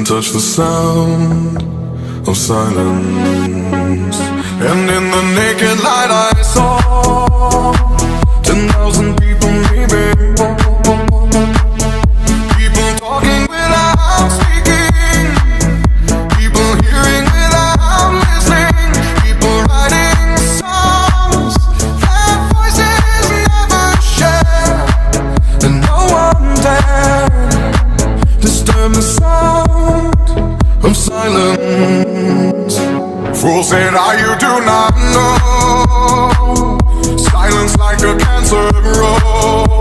couldn't touch the sound of silence. And in the naked light I saw 10,000 people maybe, people talking without speaking, people hearing without listening, people writing songs that voices never share, and no one dared disturb the sound of silence. Fool said, you do not know. Silence like a cancer grows.